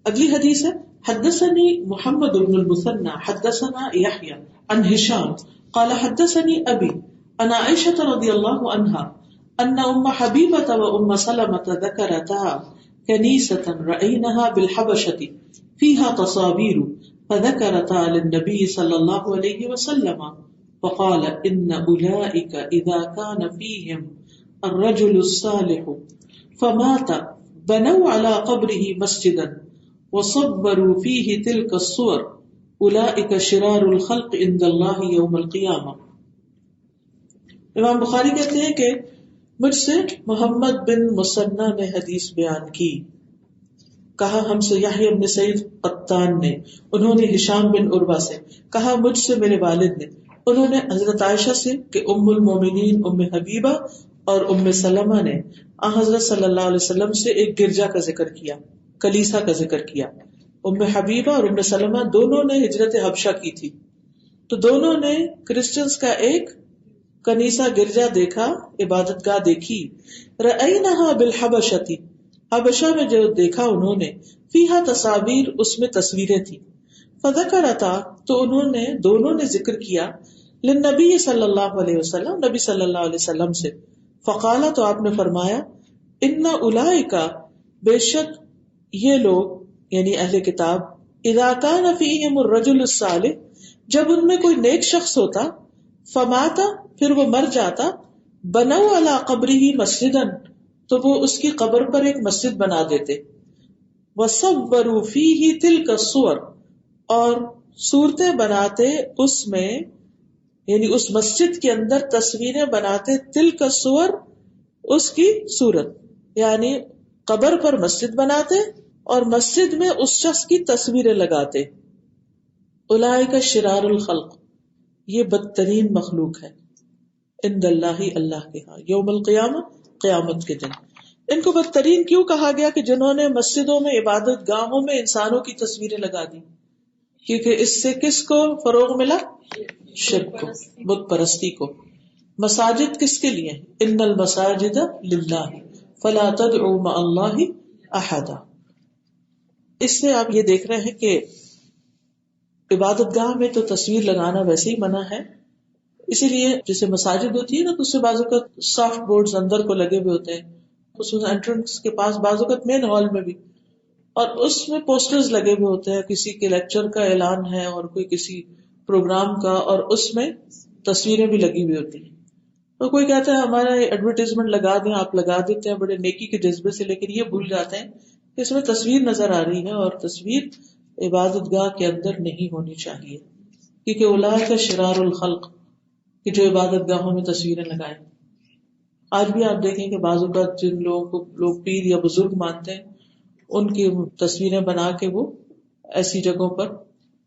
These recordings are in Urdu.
اگلی حدیث ہے حدثني محمد بن المثنى حدثنا يحيى عن هشام قال حدثني ابي عن عائشة رضي الله عنها ان ام حبيبة وام سلمة ذكرتا كنيسة رأيناها بالحبشة فيها تصاوير فذكرتا للنبي صلى الله عليه وسلم فقال ان اولئك اذا كان فيهم الرجل الصالح فمات بنوا على قبره مسجدا وصبروا فيه تلك الصور اولئك شرار الخلق عند الله يوم القيامة. امام بخاری کہتے ہیں کہ مجھ سے محمد بن مثنى نے حدیث بیان کی. کہا ہم سے یحییٰ بن سعید قطان نے, انہوں نے ہشام بن عروہ سے, کہا مجھ سے میرے والد نے, انہوں نے حضرت عائشہ سے کہ ام المومنین ام حبیبہ اور ام سلمہ نے حضرت صلی اللہ علیہ وسلم سے ایک گرجا کا ذکر کیا, کلیسا کا ذکر کیا. ام حبیبہ اور ام سلمہ دونوں نے ہجرت حبشہ کی تھی, تو دونوں نے کرسچنز کا ایک کنیسا گرجا دیکھا, عبادت گاہ دیکھی. رأینہا بالحبشۃ, حبشہ میں جو دیکھا انہوں نے, فیہا تصاویر, اس میں تصویریں تھی. فذکرتا, تو انہوں نے دونوں نے ذکر کیا, للنبی صلی اللہ علیہ وسلم, نبی صلی اللہ علیہ وسلم سے. فقالا, تو آپ نے فرمایا, ان اولئک, بے شک یہ لوگ یعنی اہل کتاب, اذا کان فیہم الرجل الصالح, جب ان میں کوئی نیک شخص ہوتا, فماتا, پھر وہ مر جاتا, بنوا علی قبرہ مسجدا, تو وہ اس کی قبر پر ایک مسجد بنا دیتے. وصوروا فیہ تلک الصور, اور صورتیں بناتے اس میں, یعنی اس مسجد کے اندر تصویریں بناتے, تلک الصور, اس کی صورت, یعنی قبر پر مسجد بناتے اور مسجد میں اس شخص کی تصویریں لگاتے. اولئک شرار الخلق, یہ بدترین مخلوق ہے, عند اللہ, اللہ کے ہاں, یوم القیامہ, قیامت کے دن. ان کو بدترین کیوں کہا گیا؟ کہ جنہوں نے مسجدوں میں, عبادت گاہوں میں انسانوں کی تصویریں لگا دی, کیونکہ اس سے کس کو فروغ ملا؟ شرک کو, بت پرستی کو. مساجد کس کے لیے؟ ان المساجد للہ فلا تدعوا مع اللہ احدا. اس سے آپ یہ دیکھ رہے ہیں کہ عبادت گاہ میں تو تصویر لگانا ویسے ہی منع ہے. اسی لیے جیسے مساجد ہوتی ہے نا, تو اس سے بعض اوقات سافٹ بورڈز اندر کو لگے ہوئے ہوتے ہیں, خصوصاً انٹرنس کے پاس, بعض اوقات مین ہال میں بھی, اور اس میں پوسٹرز لگے ہوئے ہوتے ہیں, کسی کے لیکچر کا اعلان ہے اور کوئی کسی پروگرام کا, اور اس میں تصویریں بھی لگی ہوئی ہوتی ہیں. تو کوئی کہتا ہے ہمارا ایڈورٹائزمنٹ لگا دیں, آپ لگا دیتے ہیں بڑے نیکی کے جذبے سے, لیکن یہ بھول جاتے ہیں کہ اس میں تصویر نظر آ رہی ہے, اور تصویر عبادت گاہ کے اندر نہیں ہونی چاہیے, کیونکہ اولئک شرار الخلق, کہ جو عبادت گاہوں میں تصویریں لگائیں. آج بھی آپ دیکھیں کہ بعض اوقات جن لوگوں کو لوگ پیر یا بزرگ مانتے ہیں, ان کی تصویریں بنا کے وہ ایسی جگہوں پر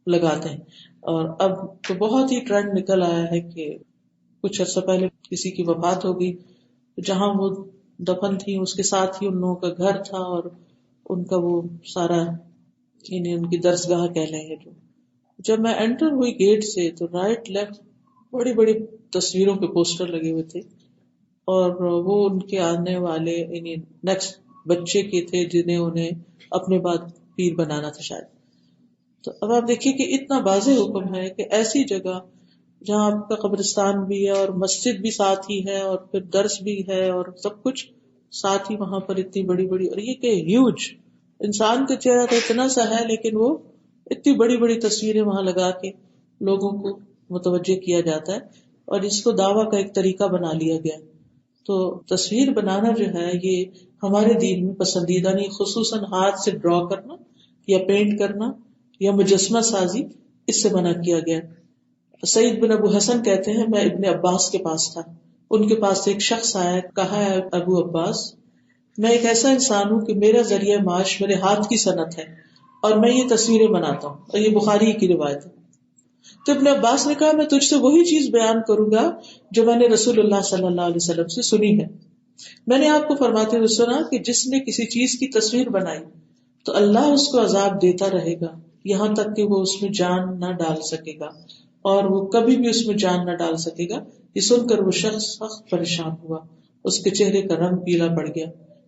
لگاتے ہیں. اور اب تو بہت ہی ٹرینڈ نکل آیا ہے کہ کچھ عرصہ پہلے کسی کی وفات ہو گئی, جہاں وہ دفن تھی اس کے ساتھ ہی ان لوگوں کا گھر تھا, اور ان کا وہ سارا, یعنی ان کی درسگاہ کہہ لیں. جو جب میں انٹر ہوئی گیٹ سے, تو رائٹ لیفٹ بڑی بڑی تصویروں کے پوسٹر لگے ہوئے تھے, اور وہ ان کے آنے والے یعنی نیکسٹ بچے کے تھے, جنہیں انہیں اپنے بعد پیر بنانا تھا شاید. تو اب آپ دیکھیے کہ اتنا واضح حکم ہے کہ ایسی جگہ جہاں آپ کا قبرستان بھی ہے اور مسجد بھی ساتھ ہی ہے اور پھر درس بھی ہے اور سب کچھ ساتھ ہی, وہاں پر اتنی بڑی بڑی, اور یہ کہ ہیوج, انسان کا چہرہ تو اتنا سا ہے لیکن وہ اتنی بڑی بڑی تصویریں وہاں لگا کے لوگوں کو متوجہ کیا جاتا ہے, اور اس کو دعویٰ کا ایک طریقہ بنا لیا گیا. تو تصویر بنانا جو ہے یہ ہمارے دین میں پسندیدہ نہیں, خصوصاً ہاتھ سے ڈرا کرنا یا پینٹ کرنا یا مجسمہ سازی, اس سے منع کیا گیا. سعید بن ابو حسن کہتے ہیں میں ابن عباس کے پاس تھا, ان کے پاس ایک شخص آیا, کہا ہے ابو عباس میں ایک ایسا انسان ہوں کہ میرا ذریعہ معاش میرے ہاتھ کی صنعت ہے اور میں یہ تصویریں بناتا ہوں, اور یہ بخاری کی روایت ہے. تو ابن عباس نے کہا میں تجھ سے وہی چیز بیان کروں گا جو میں نے رسول اللہ صلی اللہ علیہ وسلم سے سنی ہے. میں نے آپ کو فرماتے ہوئے سنا کہ جس نے کسی چیز کی تصویر بنائی تو اللہ اس کو عذاب دیتا رہے گا یہاں تک کہ وہ اس میں جان نہ ڈال سکے گا, اور وہ کبھی بھی اس میں جان نہ ڈال سکے گا. یہ سن کر وہ شخص سخت پریشان ہوا, اس کے چہرے کا رنگ پیلا پڑ گیا.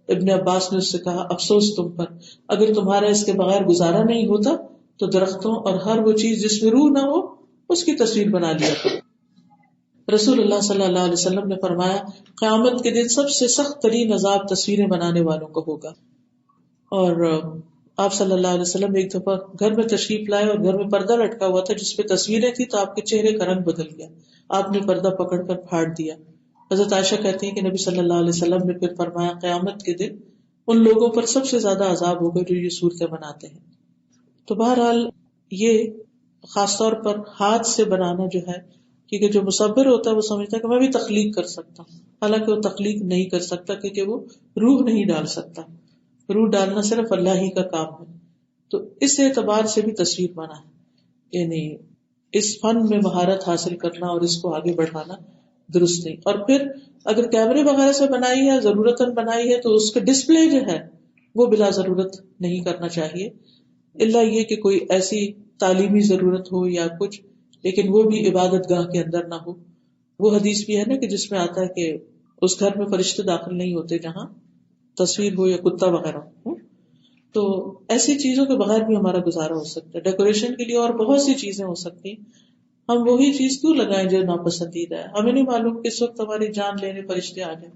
ابن عباس نے اس سے کہا افسوس تم پر، اگر تمہارا اس کے بغیر گزارا نہیں ہوتا تو درختوں اور ہر وہ چیز جس میں روح نہ ہو اس کی تصویر بنا لیا کرو۔ رسول اللہ صلی اللہ علیہ وسلم نے فرمایا قیامت کے دن سب سے سخت ترین عذاب تصویریں بنانے والوں کو ہوگا۔ اور آپ صلی اللہ علیہ وسلم ایک دفعہ گھر میں تشریف لائے اور گھر میں پردہ لٹکا ہوا تھا جس پہ تصویریں تھی، تو آپ کے چہرے کا رنگ بدل گیا، آپ نے پردہ پکڑ کر پھاڑ دیا۔ حضرت عائشہ کہتی ہیں کہ نبی صلی اللہ علیہ وسلم نے پھر فرمایا قیامت کے دن ان لوگوں پر سب سے زیادہ عذاب ہوگا جو یہ صورتیں بناتے ہیں۔ تو بہرحال یہ خاص طور پر ہاتھ سے بنانا جو ہے، کیونکہ جو مصور ہوتا ہے وہ سمجھتا ہے کہ میں بھی تخلیق کر سکتا ہوں، حالانکہ وہ تخلیق نہیں کر سکتا کیونکہ وہ روح نہیں ڈال سکتا، روح ڈالنا صرف اللہ ہی کا کام ہے۔ تو اس اعتبار سے بھی تصویر بنا ہے، یعنی اس فن میں مہارت حاصل کرنا اور اس کو آگے بڑھانا درست نہیں۔ اور پھر اگر کیمرے وغیرہ سے بنائی ہے، ضرورتاً بنائی ہے، تو اس کا ڈسپلے جو ہے وہ بلا ضرورت نہیں کرنا چاہیے، الا یہ کہ کوئی ایسی تعلیمی ضرورت ہو یا کچھ، لیکن وہ بھی عبادت گاہ کے اندر نہ ہو۔ وہ حدیث بھی ہے نا کہ جس میں آتا ہے کہ اس گھر میں فرشتے داخل نہیں ہوتے جہاں تصویر ہو یا کتا وغیرہ ہو۔ تو ایسی چیزوں کے بغیر بھی ہمارا گزارا ہو سکتا ہے۔ ڈیکوریشن کے لیے اور بہت سی چیزیں ہو سکتی ہیں، ہم وہی چیز کیوں لگائیں جو ناپسندیدہ ہے؟ ہمیں نہیں معلوم کس وقت ہماری جان لینے فرشتے آ جائیں،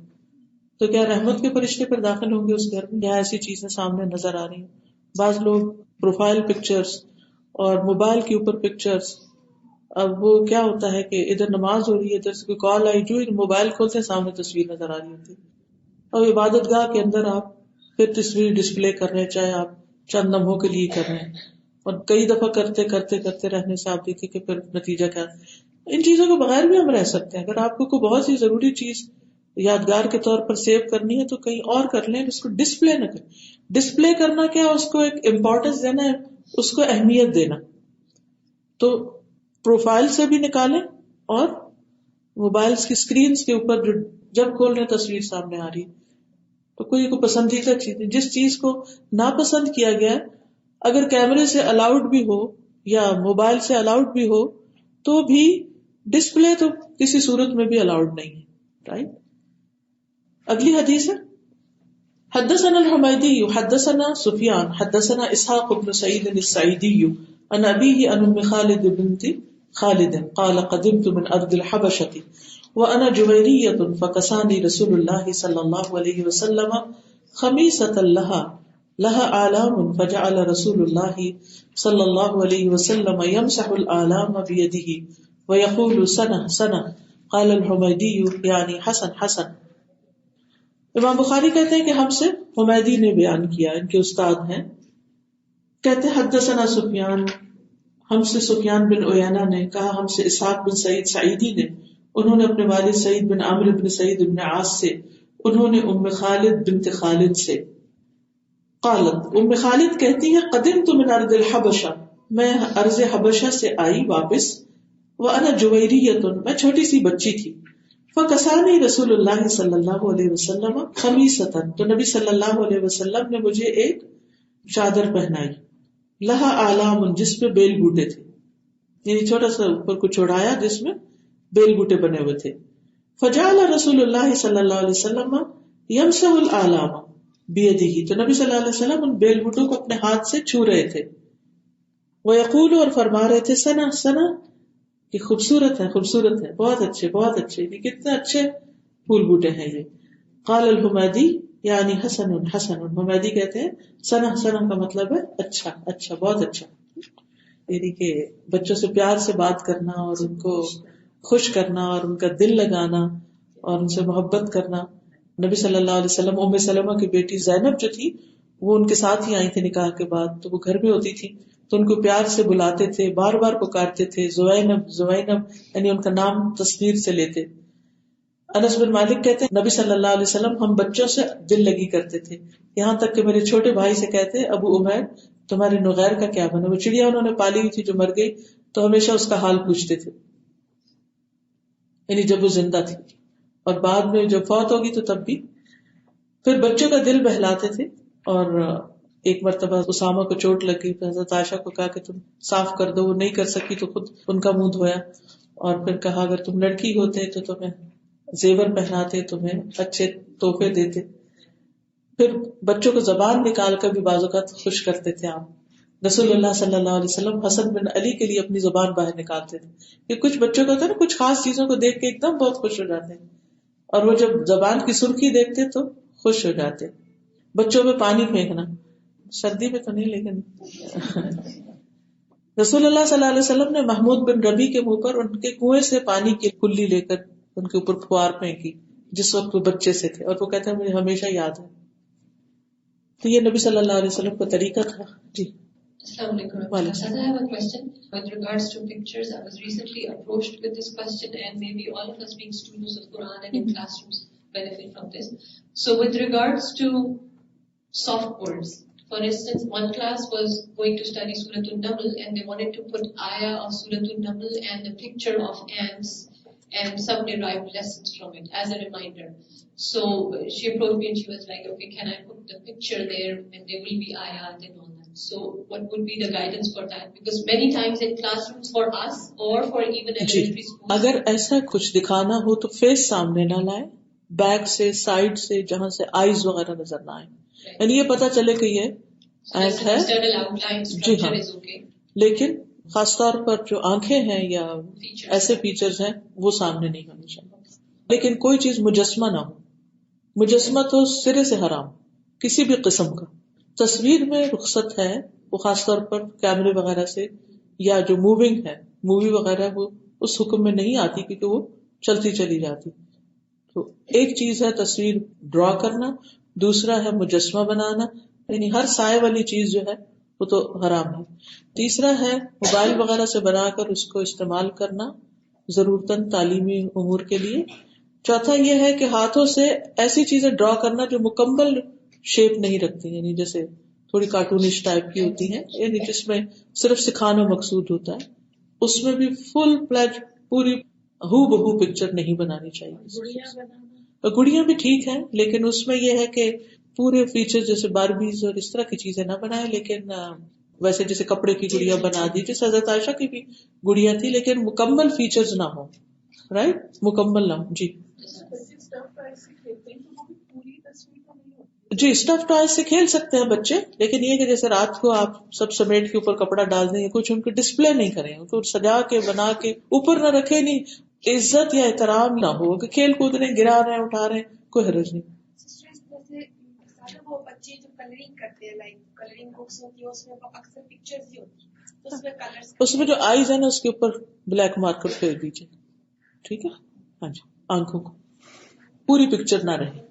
تو کیا رحمت کے فرشتے پھر داخل ہوں گے اس گھر میں جہاں ایسی چیزیں سامنے نظر آ رہی ہیں؟ بعض لوگ پروفائل پکچرز اور موبائل کے اوپر پکچرز، اب وہ کیا ہوتا ہے کہ ادھر نماز ہو رہی ہے، ادھر سے کوئی کال آئی، جو موبائل کھولتے ہیں سامنے تصویر نظر آ رہی ہوتی ہے۔ اور عبادت گاہ کے اندر آپ پھر تصویر ڈسپلے کر رہے ہیں، چاہے آپ چند لمحوں کے لیے کر رہے ہیں، اور کئی دفعہ کرتے کرتے کرتے رہنے سے آپ دیکھیں کہ پھر نتیجہ کیا ہے۔ ان چیزوں کے بغیر بھی ہم رہ سکتے ہیں۔ اگر آپ کو کوئی بہت سی ضروری چیز یادگار کے طور پر سیو کرنی ہے تو کہیں اور کر لیں، اس کو ڈسپلے نہ کریں۔ ڈسپلے کرنا کیا، اس کو ایک امپورٹنس دینا ہے، اس کو اہمیت دینا۔ تو پروفائل سے بھی نکالیں اور موبائلز کی اسکرینز کے اوپر جب کھول رہے تصویر سامنے آ رہی تو کوئی کو پسندیدہ چیز، جس چیز کو ناپسند کیا گیا اگر کیمرے سے الاؤڈ بھی ہو یا موبائل سے الاؤڈ بھی ہو تو بھی ڈسپلے تو کسی صورت میں بھی الاؤڈ نہیں ہے، رائٹ؟ اگلی حدیث ہے حدثنا الحمیدی حدثنا سفیان حدثنا اسحاق بن سعید السعیدی عن ابیہ عن ام خالد بنت خالد قال قدمت من ارض الحبشة وانا جویریة فکسانی رسول اللہ صلی اللہ علیہ وسلم خمیصۃ لها آلام فجعل رسول اللہ صلی اللہ علیہ وسلم يمسح الآلام بيده ويقول سنہ سنہ قال الحمیدی یعنی حسن حسن۔ امام بخاری کہتے ہیں کہ ہم سے حمیدی نے بیان کیا، ان کے استاد ہیں، کہتے ہیں حدثنا سفیان، ہم سے سفیان بن عیینہ نے کہا، ہم سے اسحاق بن سعید سعیدی نے، انہوں نے اپنے والد سعید بن عامر بن سعید بن عاص سے، انہوں نے ام خالد بنت خالد سے، قالت ام خالد کہتی ہے قدمت من ارض الحبشہ، میں ارض حبشہ سے آئی واپس، وانا جویریۃ، میں چھوٹی سی بچی تھی، فکسانی رسول اللہ صلی اللہ علیہ وسلم خمیصۃ، تو نبی صلی اللہ علیہ وسلم نے مجھے ایک چادر پہنائی، لہا آلام، جس پہ بیل بوٹے تھے، یعنی چھوٹا سا اوپر کو چھوڑایا جس میں بیل بوٹے بنے ہوئے تھے۔ فجعل رسول اللہ صلی اللہ علیہ وسلم یمسح الآلام بیدہ، تو نبی صلی اللہ علیہ وسلم ان بیل بوٹوں کو اپنے ہاتھ سے چھو رہے تھے، ویقول، اور فرما رہے تھے سنہ سنہ، کہ خوبصورت ہے خوبصورت ہے، بہت اچھے بہت اچھے، یہ کتنے اچھے پھول بوٹے ہیں یہ۔ قال الحمیدی یعنی حسن حسن، حمیدی کہتے ہیں سنہ سنہ کا مطلب ہے اچھا اچھا، بہت اچھا، یعنی کہ بچوں سے پیار سے بات کرنا اور ان کو خوش کرنا اور ان کا دل لگانا اور ان سے محبت کرنا۔ نبی صلی اللہ علیہ وسلم ام سلمہ کی بیٹی زینب جو تھی وہ ان کے ساتھ ہی آئی تھی نکاح کے بعد، تو وہ گھر میں ہوتی تھی تو ان کو پیار سے بلاتے تھے، بار بار پکارتے تھے، زوینب زوینب، یعنی ان کا نام تصغیر سے لیتے۔ انس بن مالک کہتے ہیں نبی صلی اللہ علیہ وسلم ہم بچوں سے دل لگی کرتے تھے، یہاں تک کہ میرے چھوٹے بھائی سے کہتے ابو عمیر تمہاری نغیر کا کیا بنا، وہ چڑیا انہوں نے پالی ہوئی تھی جو مر گئی، تو ہمیشہ اس کا حال پوچھتے تھے، یعنی جب وہ زندہ تھی، اور بعد میں جب فوت ہوگی تو تب بھی۔ پھر بچوں کا دل بہلاتے تھے، اور ایک مرتبہ اسامہ کو چوٹ لگ گئی تو حضرت عائشہ کو کہا کہ تم صاف کر دو، وہ نہیں کر سکی تو خود ان کا منہ دھویا، اور پھر کہا اگر تم لڑکی ہوتے تو تمہیں زیور پہناتے، تمہیں اچھے تحفے دیتے۔ پھر بچوں کو زبان نکال کر بھی بعض اوقات خوش کرتے تھے آپ. رسول اللہ صلی اللہ علیہ وسلم حسن بن علی کے لیے اپنی زبان باہر نکالتے تھے. کہ کچھ بچوں کو ہوتا ہے نا کچھ خاص چیزوں کو دیکھ کے ایک دم بہت خوش ہو جاتے ہیں, اور وہ جب زبان کی سرخی دیکھتے تو خوش ہو جاتے. بچوں میں پانی پھینکنا, سردی میں تو نہیں لیکن رسول اللہ صلی اللہ علیہ وسلم نے محمود بن ربی کے منہ پر ان کے کنویں سے پانی کی کلی لے کر ان کے اوپر پھوار پھینکی جس وقت وہ بچے سے تھے, اور وہ کہتے ہیں مجھے ہمیشہ یاد ہے. تو یہ نبی صلی اللہ علیہ وسلم کا طریقہ تھا. جی Assalamu alaikum. I have a question with regards to pictures. I was recently approached with this question, and maybe all of us being students of Quran and in classrooms benefit from this. So with regards to soft words, for instance, one class was going to study Surah An-Naml, and they wanted to put ayah of Surah An-Naml and a picture of ants and some derived lessons from it as a reminder. So she approached me and she was like, okay, can I put the picture there and there will be ayat and all that. So what would be the guidance for that? Because many times in classrooms for us or for even elementary schools. اگر ایسا کچھ دکھانا ہو تو فیس سامنے نہ لائیں, بیک سے, سائڈ سے, جہاں سے آئیز وغیرہ نظر نہ آئیں, یعنی یہ پتا چلے کہ یہ آیت ہے. جی ہاں, لیکن خاص طور پر جو آنکھیں ہیں یا ایسے فیچرز ہیں وہ سامنے نہیں ہونے چاہیے. لیکن کوئی چیز مجسمہ نہ ہو, مجسمہ تو سرے سے حرام کسی بھی قسم کا. تصویر میں رخصت ہے, وہ خاص طور پر کیمرے وغیرہ سے, یا جو موونگ ہے مووی وغیرہ وہ اس حکم میں نہیں آتی کیونکہ وہ چلتی چلی جاتی. تو ایک چیز ہے تصویر ڈرا کرنا, دوسرا ہے مجسمہ بنانا, یعنی ہر سائے والی چیز جو ہے وہ تو حرام ہے. تیسرا ہے موبائل وغیرہ سے بنا کر اس کو استعمال کرنا ضرورتاً تعلیمی امور کے لیے. چوتھا یہ ہے کہ ہاتھوں سے ایسی چیزیں ڈرا کرنا جو مکمل شیپ نہیں رکھتی, یعنی جیسے تھوڑی کارٹونش ٹائپ کی ہوتی ہیں, یعنی جس میں صرف سکھانا مقصود ہوتا ہے, اس میں بھی فل فلیج پوری ہو بہو پکچر نہیں بنانی چاہیے. گڑیاں بھی ٹھیک ہیں لیکن اس میں یہ ہے کہ پورے فیچر جیسے باربیز اور اس طرح کی چیزیں نہ بنائیں, لیکن ویسے جیسے کپڑے کی گڑیا بنا دی, جیسے حضرت عائشہ کی بھی گڑیا تھی لیکن مکمل فیچرز نہ ہو, رائٹ, مکمل نہ ہو. جی جی اسٹف ٹوائز سے کھیل سکتے ہیں بچے, لیکن یہ کہ جیسے رات کو آپ سب سمیٹ کے اوپر کپڑا ڈال دیں, کچھ ان کو ڈسپلے نہیں کریں, ان کو سجا کے بنا کے اوپر نہ رکھے, نہیں عزت یا احترام نہ ہو کہ کھیل کود رہے, گرا رہے ہیں, اٹھا رہے ہیں, کوئی حرج نہیں. وہ بچے جو کلرنگ کرتے ہیں, لائک کلرنگ بکس ہوتی ہے اس میں اکثر پکچرز ہی ہوتی ہے, اس میں جو آئیز ہے نا اس کے اوپر بلیک مارکر پھیر دیجیے, ٹھیک ہے. ہاں جی, آنکھوں کو پوری پکچر نہ رہے.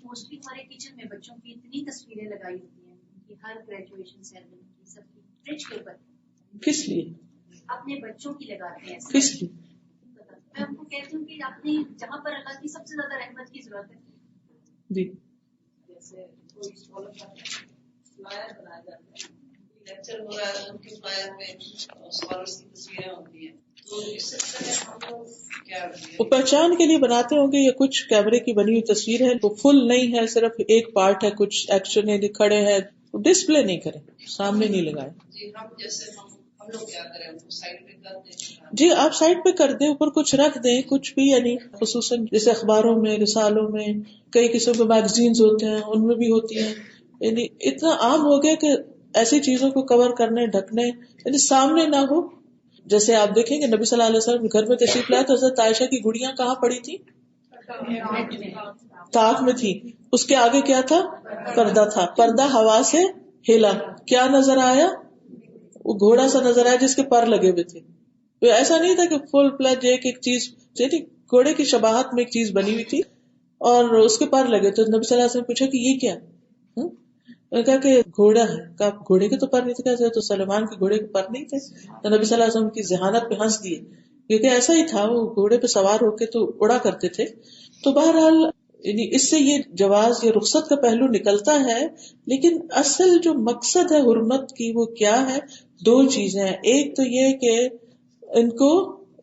موسٹلی ہمارے کچن میں بچوں کی اتنی تصویریں لگائی ہوتی ہیں کہ ہر گریجویشن سیریمنی کی سب کی فریج کے اوپر. کس لیے اپنے بچوں کی لگاتے ہیں؟ کس لیے؟ میں ان کو کہتی ہوں کہ اپنی جہاں پر اللہ کی سب سے زیادہ رحمت کی ضرورت ہے. جی جیسے کوئی اسکالر فلائر بنایا جاتا ہے, لیکچر ہو رہا ہے ان کے فلائر میں اسکالرس کی تصویریں ہوتی ہیں, تو اس سلسلے میں ہم لوگ کیا وہ پہچان کے لیے بناتے ہوں گے, یا کچھ کیمرے کی بنی ہوئی تصویر ہے وہ فل نہیں ہے, صرف ایک پارٹ ہے, کچھ ایکشن ہے, کھڑے ہیں, ڈسپلے نہیں کریں, سامنے نہیں لگائے. جی ہم جیسے ہم لوگ کیا کریں, سائڈ پہ کر دیں. جی آپ سائڈ پہ کر دیں, اوپر کچھ رکھ دیں, کچھ بھی, یعنی خصوصاً جیسے اخباروں میں, رسالوں میں, کئی قسم کے میگزینز ہوتے ہیں ان میں بھی ہوتی ہیں, یعنی اتنا عام ہو گیا کہ ایسی چیزوں کو کور کرنے, ڈھکنے, یعنی سامنے نہ ہو. جیسے آپ دیکھیں گے نبی صلی اللہ علیہ وسلم گھر میں تشریف لائے تو حضرت عائشہ کی گڑیاں کہاں پڑی تھی؟ طاق میں تھی. اس کے آگے کیا تھا؟ پردہ تھا. پردہ ہوا سے ہلا, کیا نظر آیا؟ وہ گھوڑا سا نظر آیا جس کے پر لگے ہوئے تھے. ایسا نہیں تھا کہ فل فلیج ایک چیز, گھوڑے کی شباہت میں ایک چیز بنی ہوئی تھی اور اس کے پر لگے. تو نبی صلی اللہ علیہ وسلم پوچھا کہ یہ کیا؟ کہا کہ گھوڑا ہے. کہا گھوڑے کے تو پر نہیں تھے. تو سلمان کے گھوڑے کے پر نہیں تھے. تو نبی صلی اللہ علیہ وسلم کی ذہانت پہ ہنس دیے, کیونکہ ایسا ہی تھا, وہ گھوڑے پہ سوار ہو کے تو اڑا کرتے تھے. تو بہرحال یعنی اس سے یہ جواز یا رخصت کا پہلو نکلتا ہے, لیکن اصل جو مقصد ہے حرمت کی وہ کیا ہے؟ دو چیزیں ہیں. ایک تو یہ کہ ان کو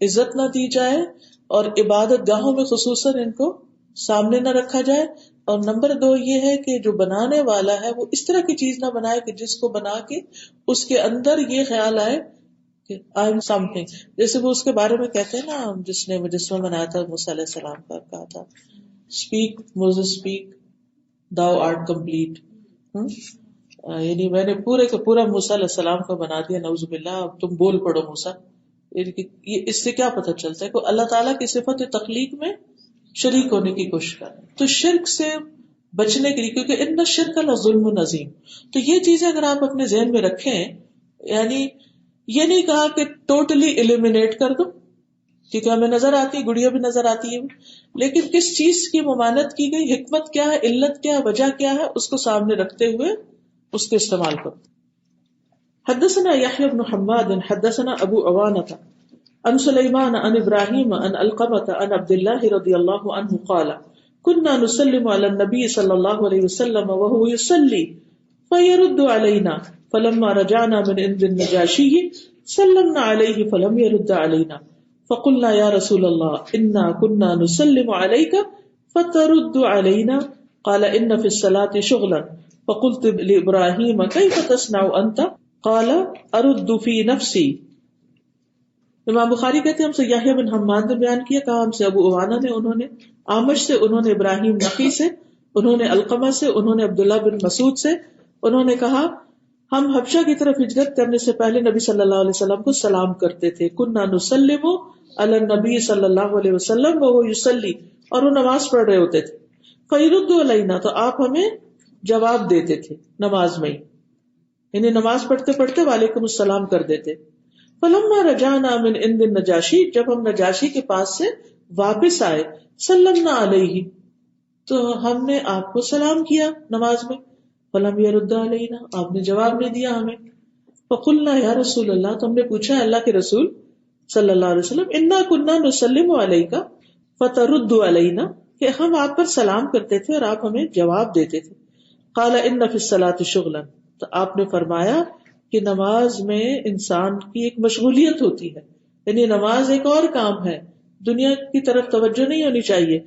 عزت نہ دی جائے اور عبادت گاہوں میں خصوصاً ان کو سامنے نہ رکھا جائے, اور نمبر دو یہ ہے کہ جو بنانے والا ہے وہ اس طرح کی چیز نہ بنائے کہ جس کو بنا کے اس کے اندر یہ خیال آئے کہ آئی ایم سم تھنگ. جیسے وہ اس کے بارے میں کہتے ہیں نا, جس نے مجسمہ بنایا تھا موسیٰ علیہ السلام کا, کہا تھا speak Moses speak, thou art complete. یعنی میں نے پورے کا پورا موسیٰ علیہ السلام کا بنا دیا، نعوذ باللہ، اب تم بول پڑو موسیٰ. یہ اس سے کیا پتہ چلتا ہے کہ اللہ تعالیٰ کی صفت تخلیق میں شریک ہونے کی کوشش کر رہے ہیں. تو شرک سے بچنے کے لیے، کیونکہ ان الشرک لظلم عظیم، تو یہ چیزیں اگر آپ اپنے ذہن میں رکھیں، یعنی یہ نہیں کہا کہ ٹوٹلی ایلیمینیٹ کر دو، کیونکہ ہمیں نظر آتی ہے، گڑیا بھی نظر آتی ہے، لیکن کس چیز کی ممانعت کی گئی، حکمت کیا ہے، علت کیا ہے، وجہ کیا ہے، اس کو سامنے رکھتے ہوئے اس کے استعمال کرو. حدثنا يحيى بن حماد حدثنا ابو عوانة عن سليمان عن ابراهيم عن علقمة عن عبد الله رضي الله عنه قال كنا نسلم على النبي صلى الله عليه وسلم وهو يصلي فيرد علينا فلما رجعنا من عند النجاشي سلمنا عليه فلم يرد علينا فقلنا يا رسول الله إنا كنا نسلم عليك فترد علينا قال إن في الصلاة شغلا فقلت لإبراهيم كيف تصنع أنت قال أرد في نفسي. امام بخاری کہتے ہیں ہم سے یحییٰ بن حماد نے بیان کیا، کہا ہم سے ابو عوانہ نے، انہوں نے عامش سے، انہوں نے ابراہیم نخعی سے، انہوں نے علقمہ سے، انہوں نے عبداللہ بن مسعود سے، انہوں نے کہا ہم حبشہ کی طرف ہجرت کرنے سے پہلے نبی صلی اللہ علیہ وسلم کو سلام کرتے تھے. کنا نسلم علی النبی صلی اللہ علیہ وسلم وهو یصلی، اور وہ نماز پڑھ رہے ہوتے تھے. فیرد علینا، تو آپ ہمیں جواب دیتے تھے نماز میں، یعنی نماز پڑھتے پڑھتے وعلیکم السلام کر دیتے. فلما رجعنا من عند النجاشی، جب ہم نجاشی کے پاس سے واپس آئے، سلمنا علیہ، تو ہم نے آپ کو سلام کیا نماز میں. فلم يرد علینا، آپ نے جواب نہیں دیا ہمیں. فقلنا یا رسول اللہ، تو ہم نے پوچھا اللہ کے رسول صلی اللہ علیہ وسلم، انا كنا نسلم علیک فترد علینا، کہ ہم آپ پر سلام کرتے تھے اور آپ ہمیں جواب دیتے تھے. قال ان فی الصلاۃ شغلا، تو آپ نے فرمایا کہ نماز میں انسان کی ایک مشغولیت ہوتی ہے، یعنی نماز ایک اور کام ہے، دنیا کی طرف توجہ نہیں ہونی چاہیے.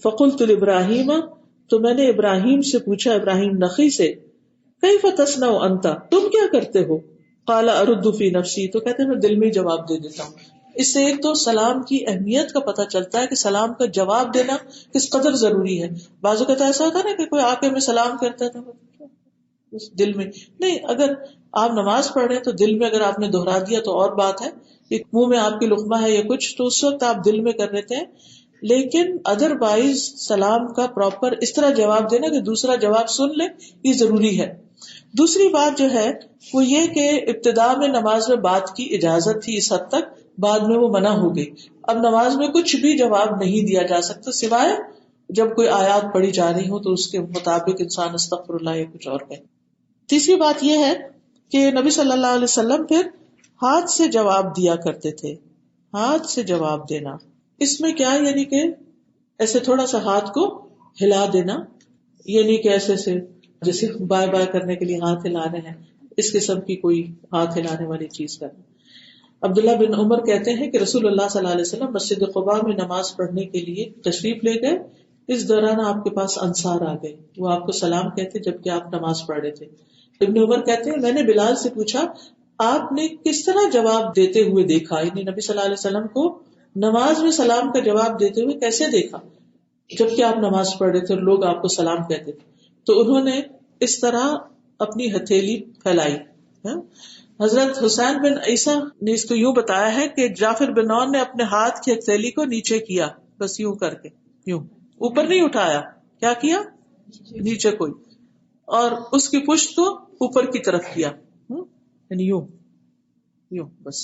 فقلت لابراہیم، تو میں نے ابراہیم سے پوچھا، ابراہیم نخعی سے، کیف تصنع انت، تم کیا کرتے ہو؟ قال ارد فی نفسی، تو کہتے ہیں میں دل میں جواب دے دیتا ہوں. اس سے ایک تو سلام کی اہمیت کا پتہ چلتا ہے کہ سلام کا جواب دینا کس قدر ضروری ہے. بعض اوقات ایسا ہوتا ہے نا کہ کوئی آ کے میں سلام کرتا تھا دل میں نہیں، اگر آپ نماز پڑھ رہے ہیں تو دل میں اگر آپ نے دہرا دیا تو اور بات ہے، ایک منہ میں آپ کی لقمہ ہے یا کچھ، تو اس وقت آپ دل میں کر لیتے ہیں. لیکن ادر وائز سلام کا پراپر اس طرح جواب دینا کہ دوسرا جواب سن لے، یہ ضروری ہے. دوسری بات جو ہے وہ یہ کہ ابتدا میں نماز میں بات کی اجازت تھی اس حد تک، بعد میں وہ منع ہو گئی. اب نماز میں کچھ بھی جواب نہیں دیا جا سکتا سوائے جب کوئی آیات پڑھی جا رہی ہو تو اس کے مطابق انسان استغفر اللہ یا کچھ اور کہے. تیسری بات یہ ہے کہ نبی صلی اللہ علیہ وسلم پھر ہاتھ سے جواب دیا کرتے تھے. ہاتھ سے جواب دینا، اس میں کیا، یعنی کہ ایسے تھوڑا سا ہاتھ کو ہلا دینا، یعنی کہ ایسے سے جیسے بائے بائے کرنے کے لیے ہاتھ ہلا رہے ہیں، اس قسم کی کوئی ہاتھ ہلانے والی چیز کرنا. عبداللہ بن عمر کہتے ہیں کہ رسول اللہ صلی اللہ علیہ وسلم مسجد قباء میں نماز پڑھنے کے لیے تشریف لے گئے. اس دوران آپ کے پاس انصار آ گئے، وہ آپ کو سلام کہتے جبکہ آپ نماز پڑھ رہے تھے. ابن عمر کہتے ہیں میں نے بلال سے پوچھا آپ نے کس طرح جواب دیتے ہوئے دیکھا، یعنی نبی صلی اللہ علیہ وسلم کو نماز میں سلام کا جواب دیتے ہوئے کیسے دیکھا جبکہ آپ نماز پڑھ رہے تھے اور لوگ آپ کو سلام کہتے تھے. تو انہوں نے اس طرح اپنی ہتھیلی پھیلائی. حضرت حسین بن عیسیٰ نے اس کو یوں بتایا ہے کہ جعفر بن نون نے اپنے ہاتھ کی ہتھیلی کو نیچے کیا، بس یوں کر کے، یوں اوپر نہیں اٹھایا، کیا کیا، نیچے کوئی، اور اس کی پشت کو اوپر کی طرف کیا، یعنی یوں یوں بس.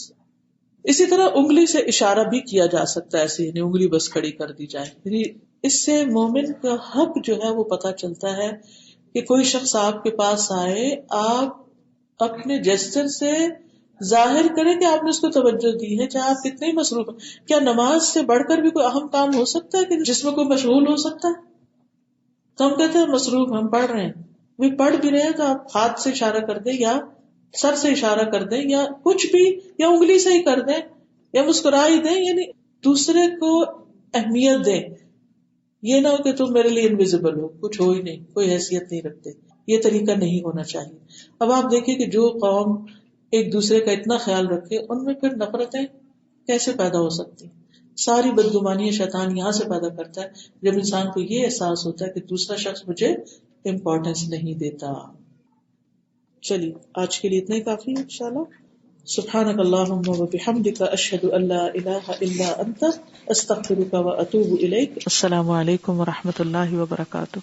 اسی طرح انگلی سے اشارہ بھی کیا جا سکتا ہے، ایسے یعنی انگلی بس کھڑی کر دی جائے. یعنی اس سے مومن کا حق جو ہے وہ پتہ چلتا ہے کہ کوئی شخص آپ کے پاس آئے، آپ اپنے جسچر سے ظاہر کریں کہ آپ نے اس کو توجہ دی ہے، چاہے آپ کتنے ہی مصروف ہیں. کیا نماز سے بڑھ کر بھی کوئی اہم کام ہو سکتا ہے کہ جس میں کوئی مشغول ہو سکتا ہے؟ تو ہم کہتے ہیں مصروف، ہم پڑھ رہے ہیں، وہ پڑھ بھی رہے ہیں تو آپ ہاتھ سے اشارہ کر دیں یا سر سے اشارہ کر دیں یا کچھ بھی، یا انگلی سے ہی کر دیں یا مسکرا ہی دیں، یعنی دوسرے کو اہمیت دیں. یہ نہ ہو کہ تم میرے لیے انویزیبل ہو، کچھ ہو ہی نہیں، کوئی حیثیت نہیں رکھتے. یہ طریقہ نہیں ہونا چاہیے. اب آپ دیکھیں کہ جو قوم ایک دوسرے کا اتنا خیال رکھے ان میں پھر نفرتیں کیسے پیدا ہو سکتی. ساری بدگمانیاں شیطان یہاں سے پیدا کرتا ہے جب انسان کو یہ احساس ہوتا ہے کہ دوسرا شخص مجھے امپورٹینس نہیں دیتا. چلیے آج کے لیے اتنا ہی کافی ہے انشاءاللہ. سبحانک اللہم و بحمدک اشہد ان لا الہ الا انت استغفرک و اتوب الیک. السلام علیکم و رحمۃ اللہ وبرکاتہ.